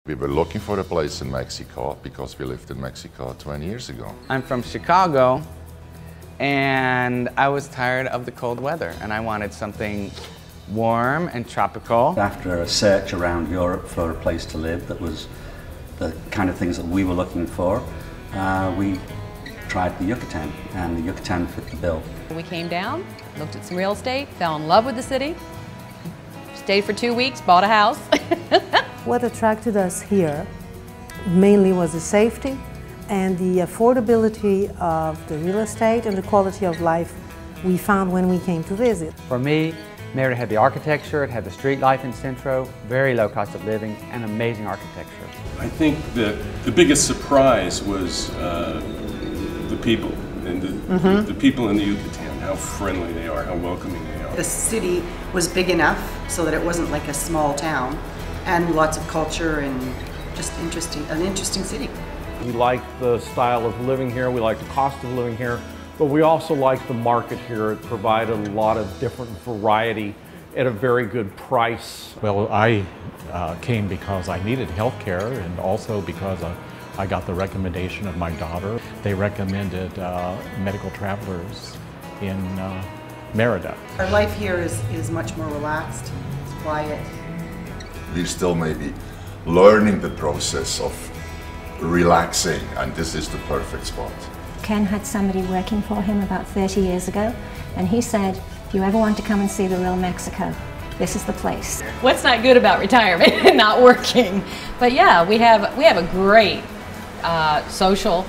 We were looking for a place in Mexico because we lived in Mexico 20 years ago. I'm from Chicago, and I was tired of the cold weather, and I wanted something warm and tropical. After a search around Europe for a place to live that was the kind of things that we were looking for, we tried the Yucatan, and the Yucatan fit the bill. We came down, looked at some real estate, fell in love with the city, stayed for 2 weeks, bought a house. What attracted us here mainly was the safety and the affordability of the real estate and the quality of life we found when we came to visit. For me, Merida had the architecture, it had the street life in Centro, very low cost of living, and amazing architecture. I think that the biggest surprise was the people, and the people in the Yucatan, how friendly they are, how welcoming they are. The city was big enough so that it wasn't like a small town, and lots of culture and just an interesting city. We like the style of living here, we like the cost of living here, but we also like the market here. It provided a lot of different variety at a very good price. Well, I came because I needed health care, and also because I got the recommendation of my daughter. They recommended medical travelers in Merida. Our life here is much more relaxed, it's quiet. We're still maybe learning the process of relaxing, and this is the perfect spot. Ken had somebody working for him about 30 years ago, and he said, if you ever want to come and see the real Mexico, this is the place. What's not good about retirement and not working? But yeah, we have a great social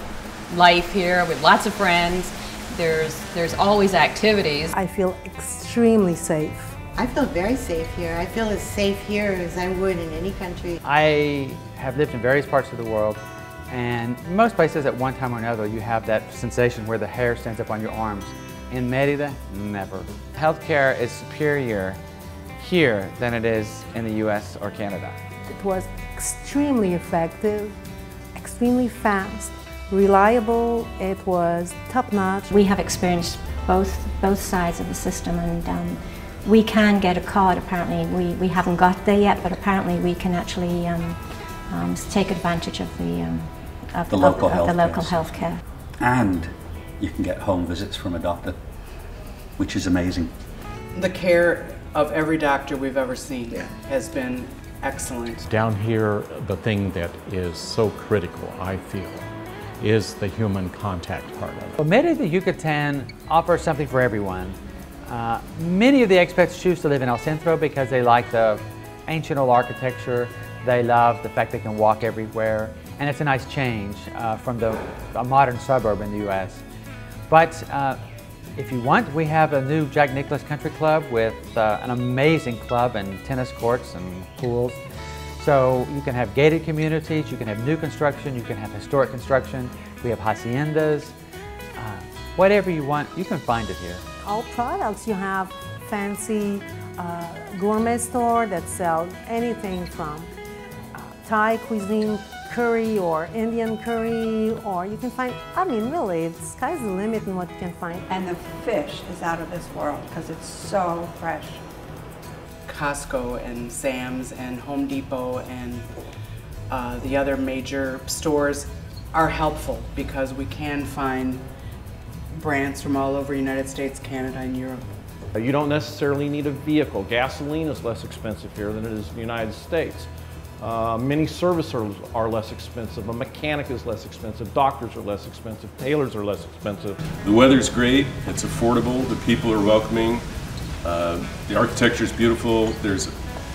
life here with lots of friends. There's always activities. I feel extremely safe. I feel very safe here. I feel as safe here as I would in any country. I have lived in various parts of the world, and most places at one time or another you have that sensation where the hair stands up on your arms. In Merida, never. Healthcare is superior here than it is in the US or Canada. It was extremely effective, extremely fast, reliable. It was top-notch. We have experienced both sides of the system, and we can get a card. Apparently, we haven't got there yet, but apparently we can actually take advantage of the local health care. And you can get home visits from a doctor, which is amazing. The care of every doctor we've ever seen has been excellent. Down here, the thing that is so critical, I feel, is the human contact part of it. Well, Merida, Yucatan offers something for everyone. Many of the expats choose to live in El Centro because they like the ancient old architecture, they love the fact they can walk everywhere, and it's a nice change from a modern suburb in the US. But if you want, we have a new Jack Nicklaus Country Club with an amazing club and tennis courts and pools. So you can have gated communities, you can have new construction, you can have historic construction, we have haciendas. Whatever you want, you can find it here. All products. You have fancy gourmet store that sells anything from Thai cuisine, curry or Indian curry, or you can find, I mean really, the sky's the limit in what you can find. And the fish is out of this world because it's so fresh. Costco and Sam's and Home Depot and the other major stores are helpful because we can find brands from all over the United States, Canada, and Europe. You don't necessarily need a vehicle. Gasoline is less expensive here than it is in the United States. Many servicers are less expensive. A mechanic is less expensive. Doctors are less expensive. Tailors are less expensive. The weather's great, it's affordable, the people are welcoming, the architecture is beautiful, there's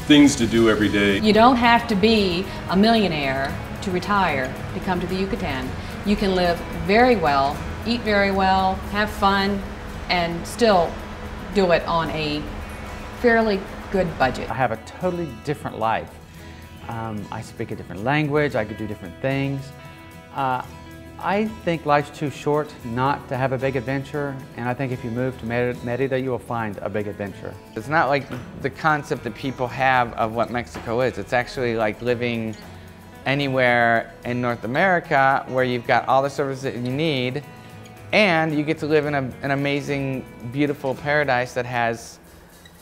things to do every day. You don't have to be a millionaire to retire to come to the Yucatan. You can live very well, eat very well, have fun, and still do it on a fairly good budget. I have a totally different life. I speak a different language, I could do different things. I think life's too short not to have a big adventure, and I think if you move to Merida, you will find a big adventure. It's not like the concept that people have of what Mexico is. It's actually like living anywhere in North America where you've got all the services that you need, and you get to live in an amazing, beautiful paradise that has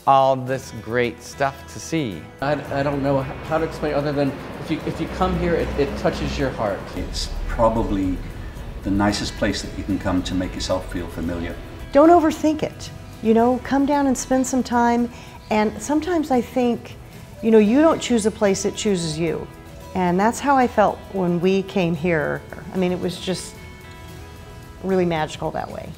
all this great stuff to see. I don't know how to explain other than it's if you come here, it touches your heart. It's probably the nicest place that you can come to make yourself feel familiar. Don't overthink it. You know, come down and spend some time. And sometimes I think, you know, you don't choose a place, it chooses you. And that's how I felt when we came here. I mean, it was just really magical that way.